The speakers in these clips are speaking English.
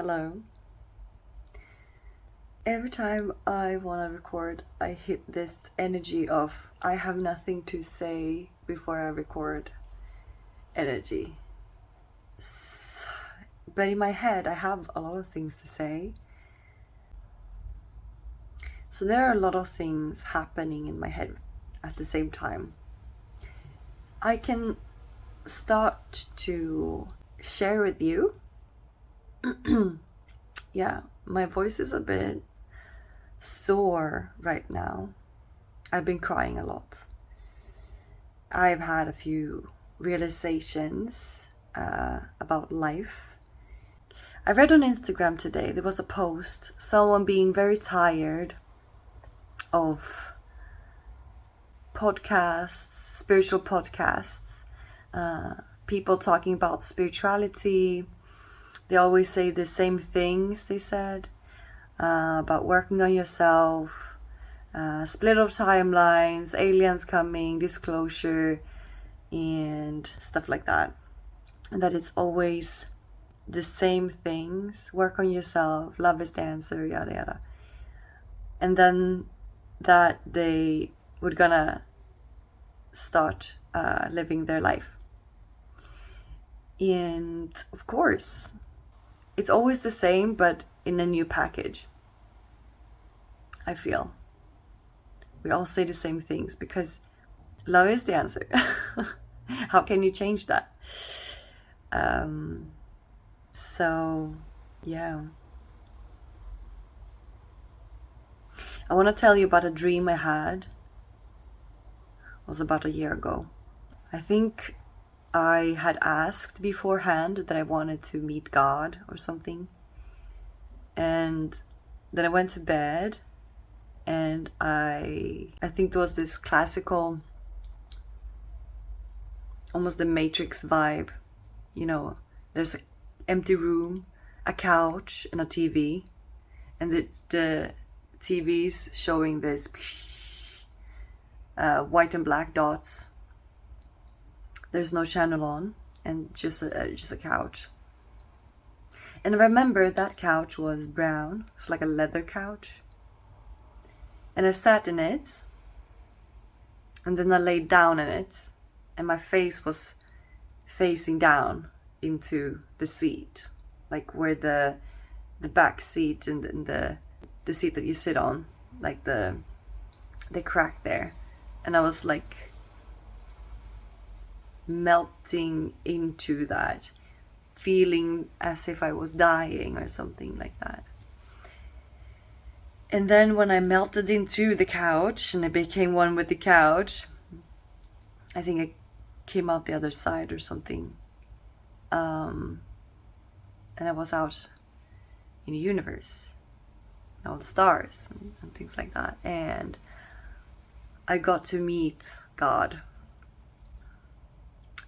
Hello. Every time I want to record, I hit this energy of I have nothing to say before I record energy. But in my head, I have a lot of things to say. So there are a lot of things happening in my head at the same time. I can start to share with you. Yeah, my voice is a bit sore right now. I've been crying a lot. I've had a few realizations about life. I read on Instagram today, there was a post, someone being very tired of podcasts, spiritual podcasts, people talking about spirituality. They always say the same things, they said, about working on yourself, split of timelines, aliens coming, disclosure, and stuff like that. And that it's always the same things. Work on yourself, love is the answer, yada yada. And then that they were gonna start living their life. And of course, it's always the same, but in a new package. I feel we all say the same things because love is the answer. How can you change that? So yeah, I want to tell you about a dream I had. It was about a year ago. I think I had asked beforehand that I wanted to meet God or something, and then I went to bed, and I think there was this classical, almost the Matrix vibe. You know, there's an empty room, a couch, and a TV, and the TV's showing this white and black dots. There's no channel on, and just a couch. And I remember that couch was brown. It's like a leather couch. And I sat in it, and then I laid down in it, and my face was facing down into the seat, like where the back seat and the seat that you sit on, like the crack there. And I was like melting into that, feeling as if I was dying or something like that. And then when I melted into the couch and I became one with the couch, I think I came out the other side or something. And I was out in the universe, all the stars and things like that. And I got to meet God.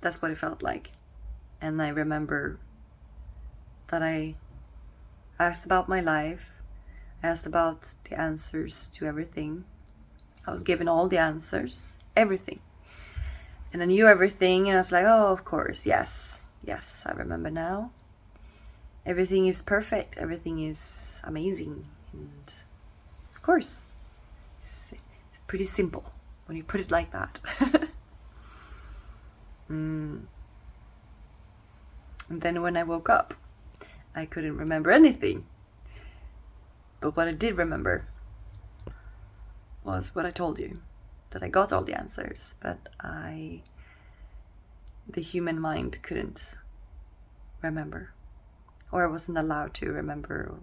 That's what it felt like. And I remember that I asked about my life. I asked about the answers to everything. I was given all the answers, everything. And I knew everything, and I was like, oh, of course, yes, I remember now. Everything is perfect, everything is amazing. And of course, it's pretty simple when you put it like that. And then when I woke up, I couldn't remember anything. But what I did remember was what I told you, that I got all the answers, but the human mind couldn't remember, or I wasn't allowed to remember.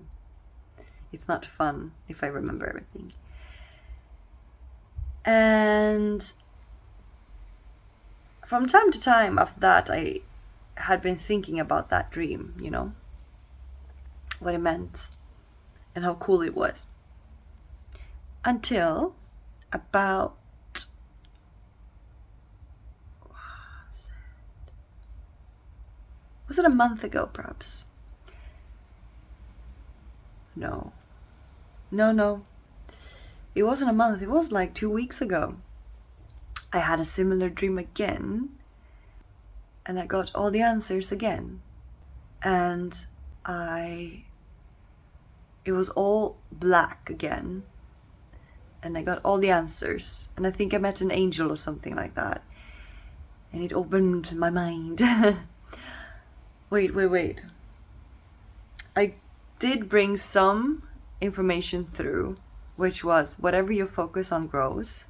It's not fun if I remember everything. And from time to time after that, I had been thinking about that dream, you know, what it meant and how cool it was. Until about, was it a month ago perhaps? No. It wasn't a month, it was like 2 weeks ago. I had a similar dream again, and I got all the answers again. And I it was all black again. And I got all the answers. And I think I met an angel or something like that. And it opened my mind. Wait. I did bring some information through, which was whatever you focus on grows.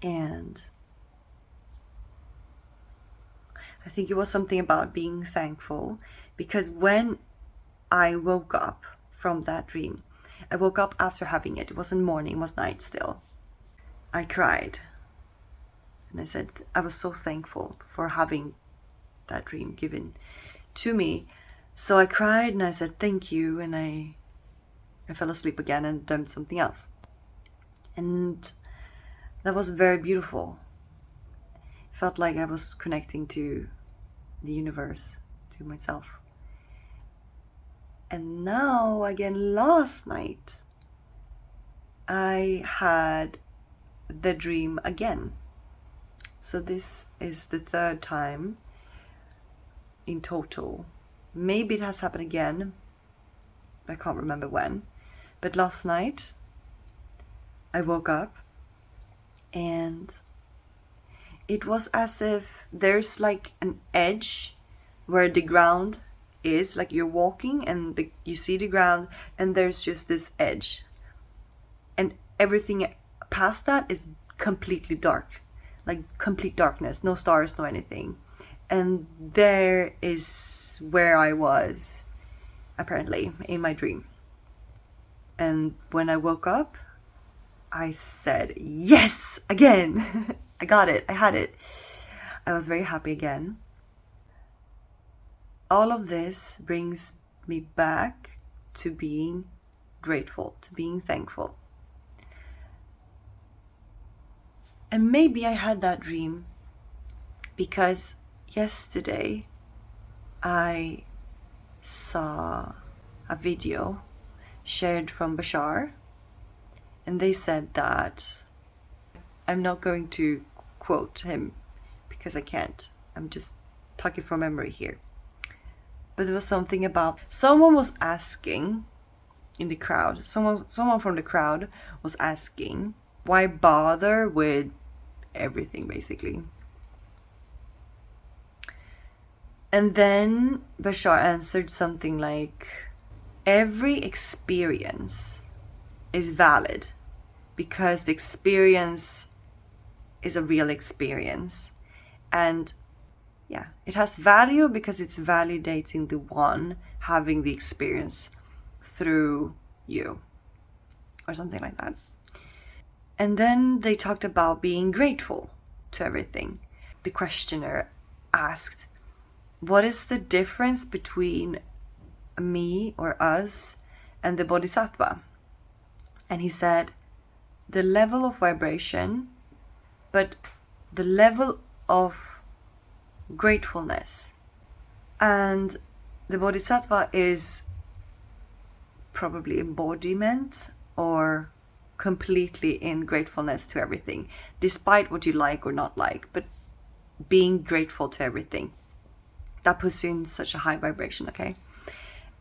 And I think it was something about being thankful, because when I woke up from that dream, I woke up after having it. It wasn't morning, it was night still. I cried. And I said, I was so thankful for having that dream given to me. So I cried and I said, thank you. And I fell asleep again and dreamt something else. And that was very beautiful. It felt like I was connecting to the universe, to myself. And now, again, last night, I had the dream again. So this is the third time in total. Maybe it has happened again. I can't remember when. But last night, I woke up and it was as if there's like an edge where the ground is, like you're walking and you see the ground and there's just this edge. And everything past that is completely dark. Like complete darkness, no stars, no anything. And there is where I was, apparently, in my dream. And when I woke up, I said, yes, again. I got it, I had it. I was very happy again. All of this brings me back to being grateful, to being thankful. And maybe I had that dream because yesterday I saw a video shared from Bashar, and they said that, I'm not going to quote him because I can't, I'm just talking from memory here, but there was something about, someone was asking in the crowd, someone from the crowd was asking, why bother with everything, basically. And then Bashar answered something like, every experience is valid because the experience is a real experience. And yeah, it has value because it's validating the one having the experience through you, or something like that. And then they talked about being grateful to everything. The questioner asked, what is the difference between me or us and the bodhisattva? And he said, the level of vibration, but the level of gratefulness. And the bodhisattva is probably embodiment or completely in gratefulness to everything, despite what you like or not like, but being grateful to everything. That puts you in such a high vibration, okay?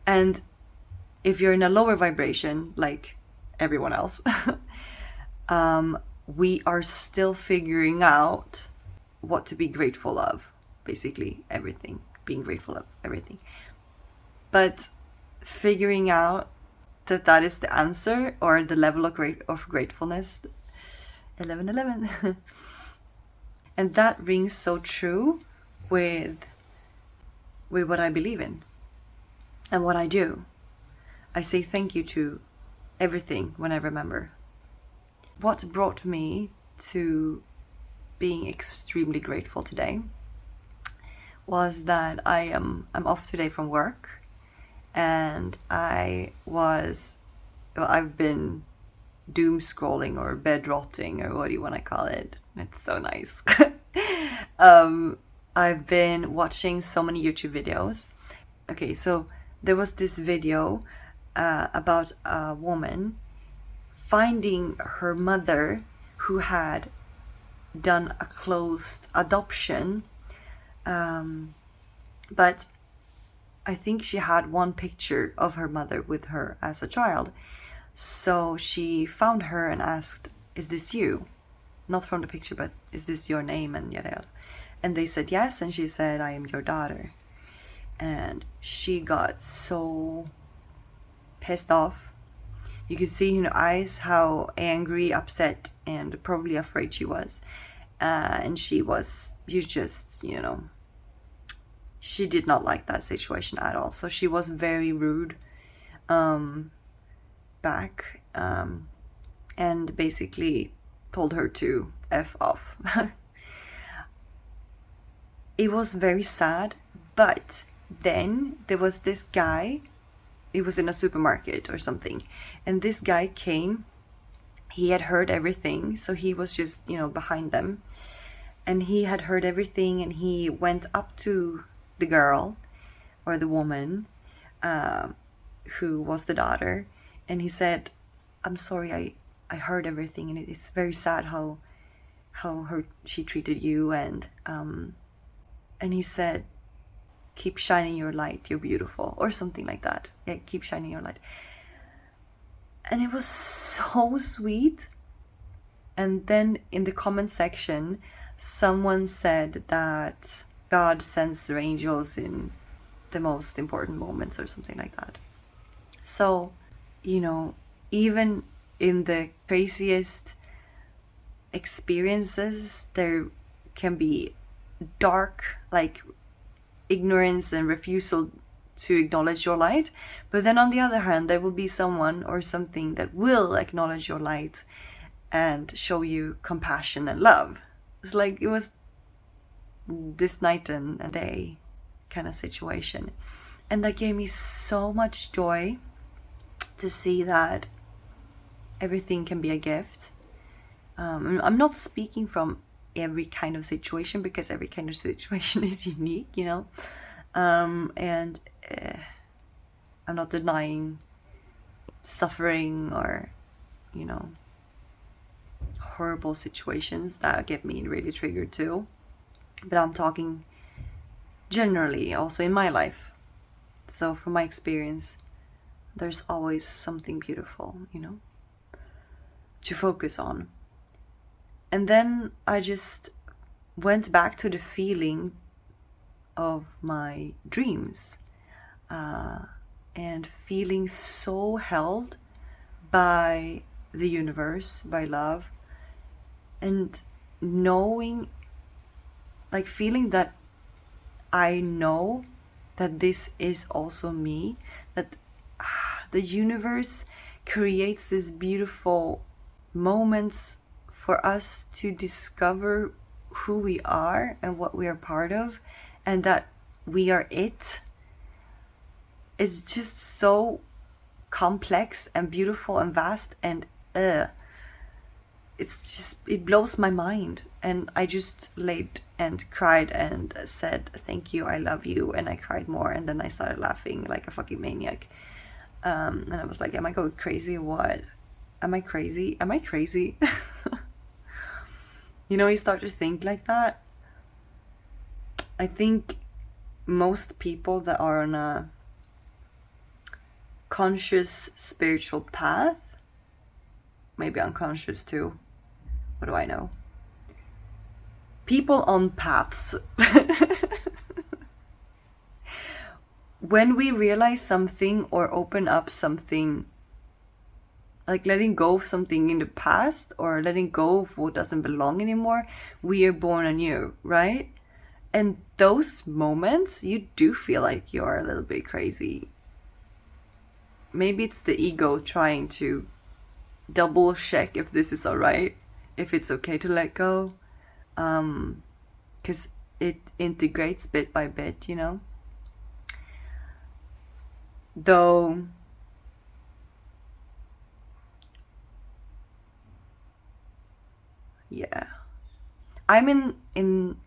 And if you're in a lower vibration, like everyone else, we are still figuring out what to be grateful of. Basically, everything. Being grateful of everything. But figuring out that is the answer, or the level of gratefulness, 1111. And that rings so true with what I believe in and what I do. I say thank you to everything when I remember. What brought me to being extremely grateful today was that I'm off today from work, and I've been doom scrolling or bed rotting, or what do you want to call it? It's so nice. I've been watching so many YouTube videos. Okay, so there was this video about a woman finding her mother who had done a closed adoption, but I think she had one picture of her mother with her as a child. So she found her and asked, "Is this you?" Not from the picture, but "Is this your name?" and yada yada. And they said yes, and she said, "I am your daughter." And she got so pissed off. You could see in her eyes how angry, upset, and probably afraid she was. And she was, she did not like that situation at all. So she was very rude back, and basically told her to F off. It was very sad, but then there was this guy. It was in a supermarket or something, and this guy came. He had heard everything, so he was just, behind them, and he had heard everything, and he went up to the girl or the woman who was the daughter, and he said, "I'm sorry, I heard everything, and it's very sad how she treated you, and he said, keep shining your light, you're beautiful," or something like that. Yeah, keep shining your light. And it was so sweet. And then in the comment section, someone said that God sends their angels in the most important moments or something like that. So, even in the craziest experiences, there can be dark, like ignorance and refusal to acknowledge your light. But then on the other hand, there will be someone or something that will acknowledge your light and show you compassion and love. It's like it was this night and day kind of situation. And that gave me so much joy to see that everything can be a gift. I'm not speaking from every kind of situation, because every kind of situation is unique, and I'm not denying suffering or horrible situations that get me really triggered too, but I'm talking generally also in my life. So from my experience, there's always something beautiful, to focus on. And then I just went back to the feeling of my dreams, and feeling so held by the universe, by love, and knowing, like feeling that I know that this is also me, that the universe creates these beautiful moments for us to discover who we are and what we are part of, and that we are it. It's just so complex and beautiful and vast, and it blows my mind. And I just laid and cried and said, "Thank you, I love you," and I cried more, and then I started laughing like a fucking maniac. And I was like, am I going crazy or what? Am I crazy? You start to think like that. I think most people that are on a conscious spiritual path, maybe unconscious too, what do I know? People on paths. When we realize something or open up something, like letting go of something in the past or letting go of what doesn't belong anymore, we are born anew, right? And those moments, you do feel like you're a little bit crazy. Maybe it's the ego trying to double check if this is alright, if it's okay to let go, because it integrates bit by bit, though. Yeah, I'm in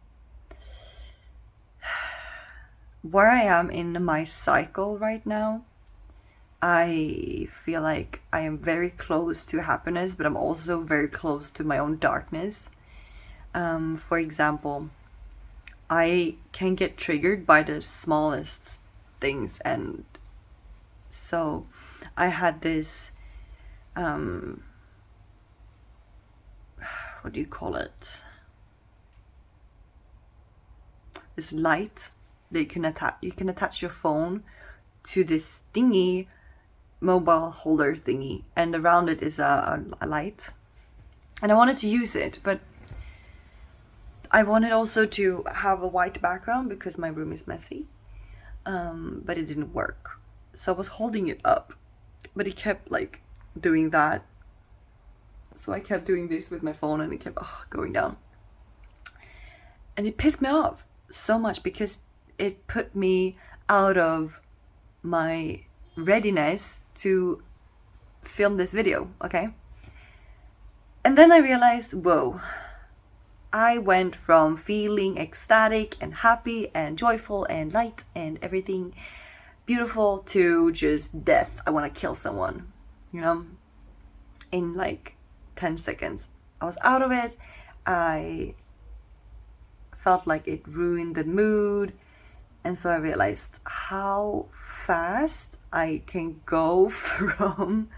where I am in my cycle right now. I feel like I am very close to happiness, but I'm also very close to my own darkness. For example, I can get triggered by the smallest things. And so I had this what do you call it, this light that you can attach your phone to this thingy, mobile holder thingy, and around it is a light. And I wanted to use it, but I wanted also to have a white background because my room is messy, but it didn't work. So I was holding it up, but it kept like doing that. So I kept doing this with my phone and it kept going down. And it pissed me off so much because it put me out of my readiness to film this video, okay? And then I realized, whoa, I went from feeling ecstatic and happy and joyful and light and everything beautiful to just death. I want to kill someone, you know, in like 10 seconds. I was out of it. I felt like it ruined the mood. And so I realized how fast I can go from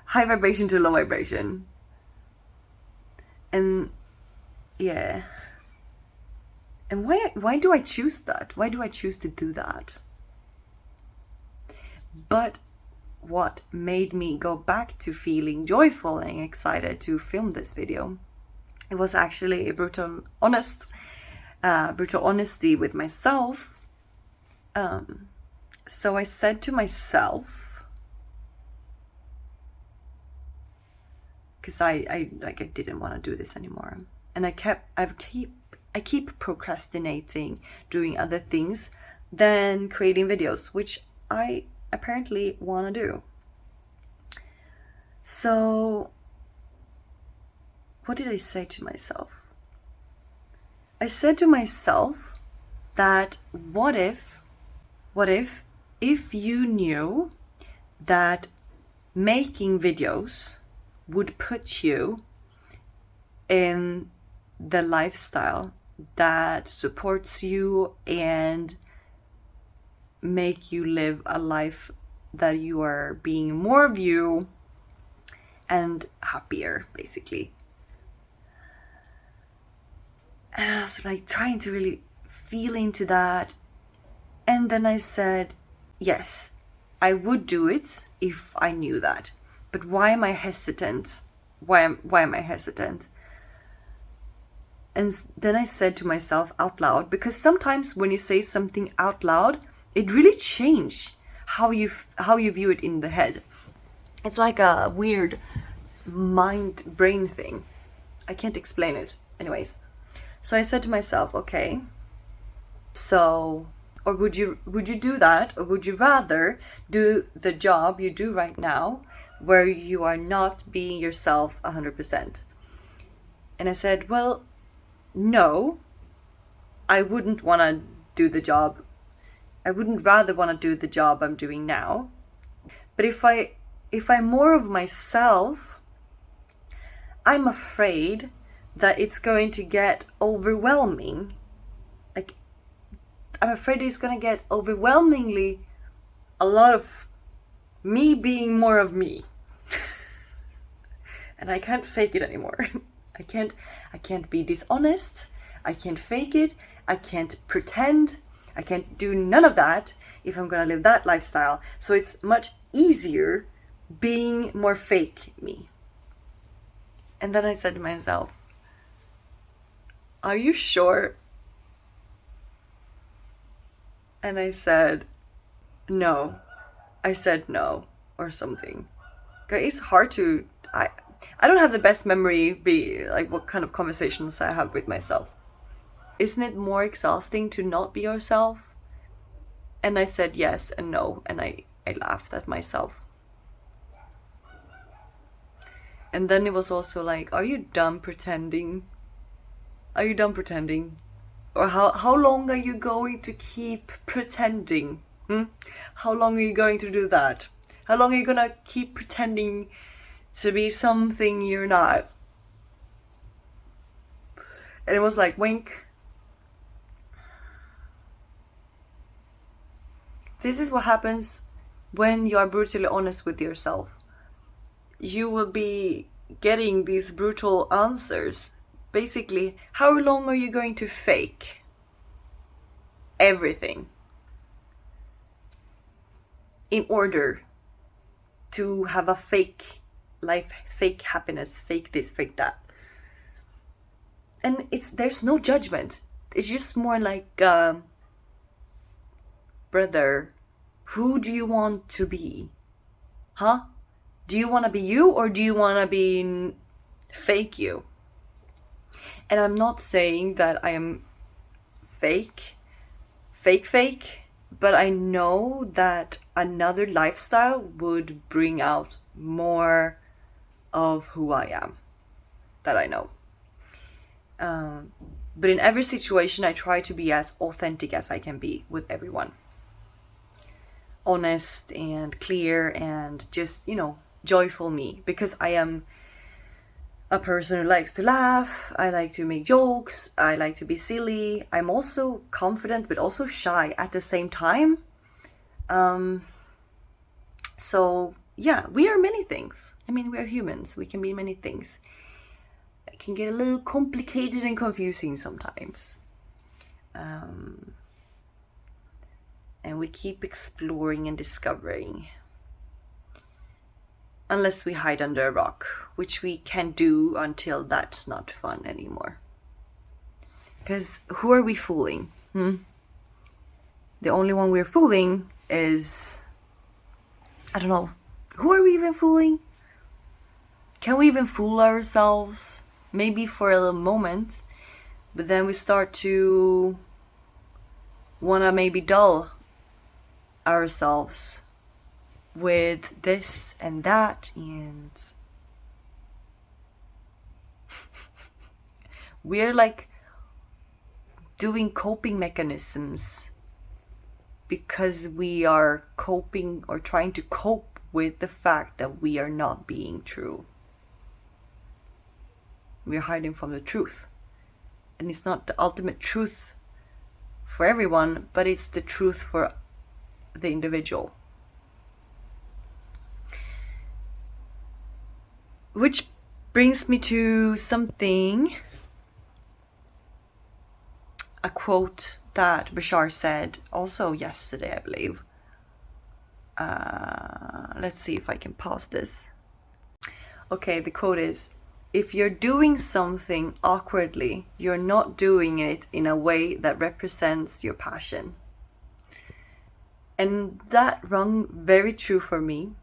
high vibration to low vibration. And yeah. And why do I choose that? Why do I choose to do that? But what made me go back to feeling joyful and excited to film this video, it was actually a brutal honesty with myself. So I said to myself, because I didn't want to do this anymore, and I keep procrastinating doing other things than creating videos, which I apparently want to do. So what did I say to myself? I said to myself that what if you knew that making videos would put you in the lifestyle that supports you and make you live a life that you are being more of you and happier, basically. And I was like trying to really feel into that. And then I said, yes, I would do it if I knew that. But why am I hesitant? Why am I hesitant? And then I said to myself out loud, because sometimes when you say something out loud, it really changes how you view it in the head. It's like a weird mind-brain thing. I can't explain it. Anyways, so I said to myself, okay, so, or would you do that, or would you rather do the job you do right now, where you are not being yourself 100%? And I said, well, no, I wouldn't want to do the job. I wouldn't rather want to do the job I'm doing now. But if I'm more of myself, I'm afraid that it's going to get overwhelming. Like, I'm afraid it's going to get overwhelmingly a lot of me being more of me. And I can't fake it anymore. I can't be dishonest. I can't fake it. I can't pretend. I can't do none of that if I'm gonna live that lifestyle. So it's much easier being more fake me. And then I said to myself, are you sure? And I said, no. I said no or something. It's hard to, I don't have the best memory, be like what kind of conversations I have with myself. Isn't it more exhausting to not be yourself? And I said yes and no, and I laughed at myself. And then it was also like, are you done pretending? Are you done pretending? Or how long are you going to keep pretending? How long are you going to do that? How long are you gonna keep pretending to be something you're not? And it was like, wink. this is what happens when you are brutally honest with yourself. You will be getting these brutal answers. Basically, how long are you going to fake everything in order to have a fake life, fake happiness, fake this, fake that? And there's no judgment. It's just more like, brother, who do you want to be? Huh? Do you want to be you, or do you want to be fake you? And I'm not saying that I am fake, but I know that another lifestyle would bring out more of who I am, that I know. But in every situation, I try to be as authentic as I can be with everyone. Honest and clear and just, joyful me. Because I am a person who likes to laugh. I like to make jokes. I like to be silly. I'm also confident, but also shy at the same time. So, yeah, we are many things. I mean, we are humans. We can be many things. It can get a little complicated and confusing sometimes. And we keep exploring and discovering. Unless we hide under a rock, which we can do until that's not fun anymore. Because who are we fooling? The only one we're fooling is... I don't know. Who are we even fooling? Can we even fool ourselves? Maybe for a little moment. But then we start to wanna maybe dull ourselves with this and that, and we're like doing coping mechanisms because we are coping or trying to cope with the fact that we are not being true. We're hiding from the truth, and it's not the ultimate truth for everyone, but it's the truth for the individual. Which brings me to something, a quote that Bashar said also yesterday, I believe. Let's see if I can pause this. Okay, the quote is, if you're doing something awkwardly, you're not doing it in a way that represents your passion. And that rung very true for me.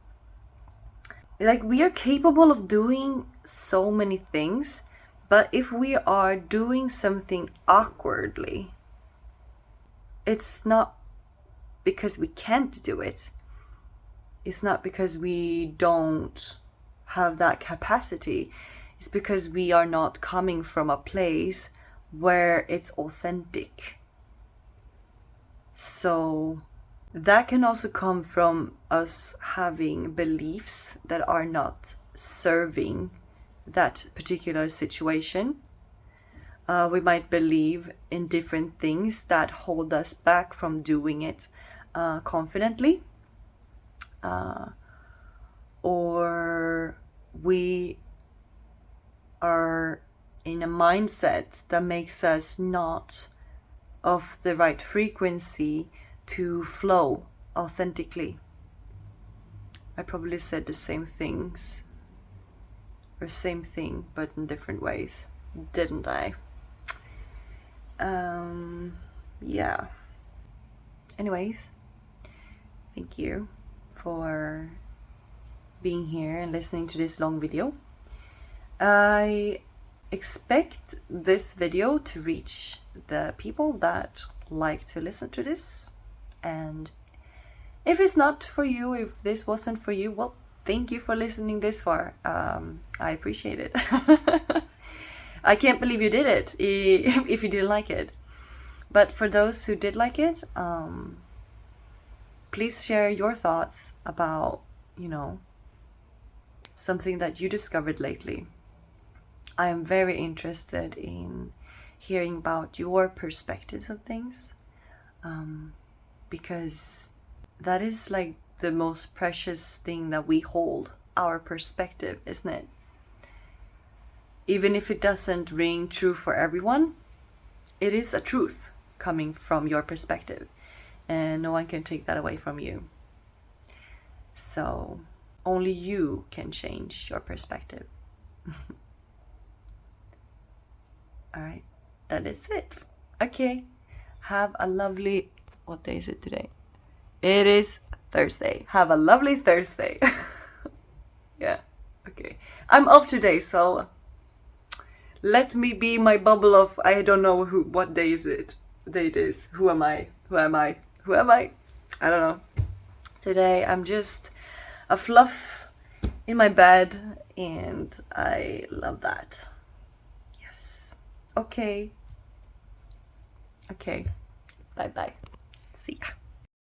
Like, we are capable of doing so many things, but if we are doing something awkwardly, it's not because we can't do it. It's not because we don't have that capacity. It's because we are not coming from a place where it's authentic. So that can also come from us having beliefs that are not serving that particular situation. We might believe in different things that hold us back from doing it confidently. Or we are in a mindset that makes us not of the right frequency to flow authentically. I probably said the same things, or same thing, but in different ways, didn't I? Yeah. Anyways, thank you for being here and listening to this long video. I expect this video to reach the people that like to listen to this. And if it's not for you, if this wasn't for you, well, thank you for listening this far. I appreciate it. I can't believe you did it if you didn't like it. But for those who did like it, please share your thoughts about, something that you discovered lately. I am very interested in hearing about your perspectives of things, because that is like the most precious thing that we hold, our perspective, isn't it? Even if it doesn't ring true for everyone, it is a truth coming from your perspective, and no one can take that away from you. So only you can change your perspective. All right, that is it. Okay, have a lovely, what day is it today? It is Thursday. Have a lovely Thursday. Yeah, okay. I'm off today, so let me be my bubble of, I don't know what day is it. Date is. Who am I? Who am I? Who am I? I don't know. Today I'm just a fluff in my bed, and I love that. Yes. Okay. Okay. Bye bye. See ya.